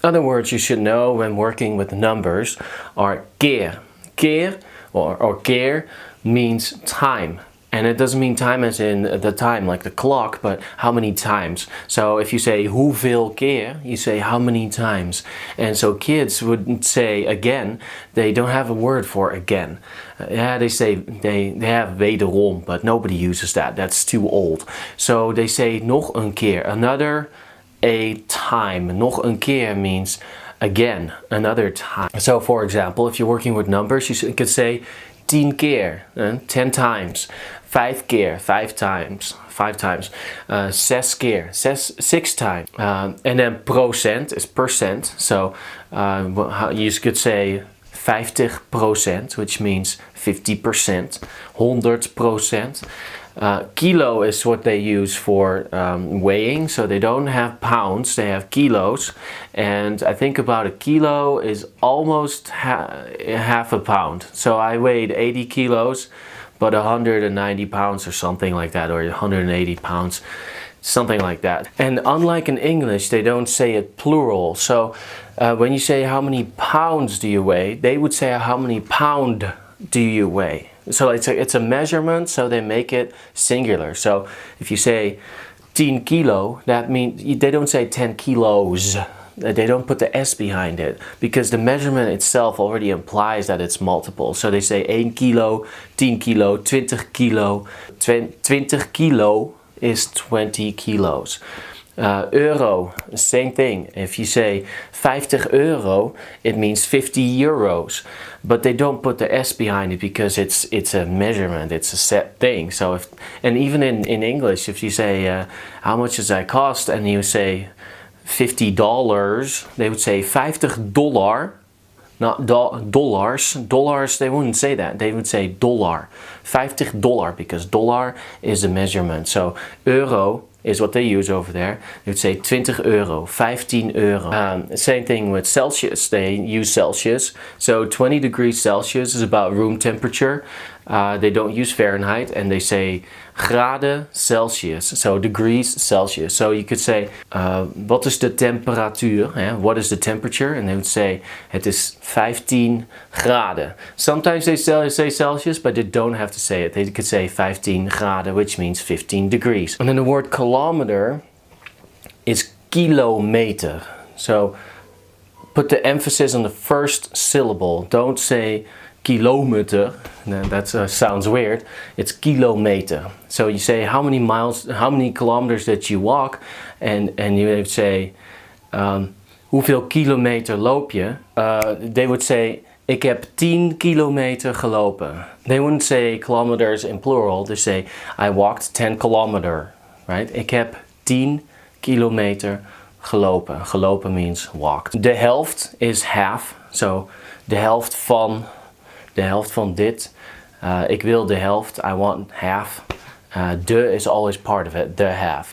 Other words you should know when working with numbers are keer. Keer or keer means time. And it doesn't mean time as in the time, like the clock, but how many times. So if you say hoeveel keer, you say how many times. And so kids would say again, they don't have a word for again. Yeah, they say they have wederom, but nobody uses that. That's too old. So they say nog een keer, another a time. Nog een keer means again, another time. So for example, if you're working with numbers, you could say 10 keer, 10 times. 5 keer, 5 times, 5 times. 6 keer, 6 times. And then procent is percent. So you could say 50%, which means 50%. 100%. Kilo is what they use for weighing, so they don't have pounds, they have kilos, and I think about a kilo is almost half a pound. So I weighed 80 kilos, but 190 pounds or something like that, or 180 pounds, something like that. And unlike in English, they don't say it plural, so when you say how many pounds do you weigh, they would say how many pound do you weigh. So it's a measurement, so they make it singular. So if you say 10 kilo, that means they don't say 10 kilos. They don't put the S behind it because the measurement itself already implies that it's multiple. So they say 1 kilo, 10 kilo, 20 kilo. 20 kilo is 20 kilos. Euro, same thing. If you say 50 euro, it means 50 euros. But they don't put the S behind it because it's a measurement, it's a set thing. So and even in English, if you say how much does that cost, and you say $50, they would say $50, not dollars. Dollars, they wouldn't say that. They would say dollar. $50 because dollar is the measurement. So euro is what they use over there. They would say 20 euro, 15 euro. Same thing with Celsius. They use Celsius. So 20 degrees Celsius is about room temperature. They don't use Fahrenheit, and they say graden Celsius, so degrees Celsius. So you could say, wat is de temperatuur? What is the temperature? And they would say, het is 15 graden. Sometimes they say Celsius, but they don't have to say it. They could say 15 graden, which means 15 degrees. And then the word kilometer is kilometer. So put the emphasis on the first syllable. Don't say kilometer. That sounds weird. It's kilometer. So you say how many miles, how many kilometers that you walk, and you would say hoeveel kilometer loop je? They would say ik heb 10 kilometer gelopen. They wouldn't say kilometers in plural. They say I walked 10 kilometer. Right? Ik heb 10 kilometer gelopen. Gelopen means walked. De helft is half. So de helft van dit. Ik wil de helft. I want half. De is always part of it. The half.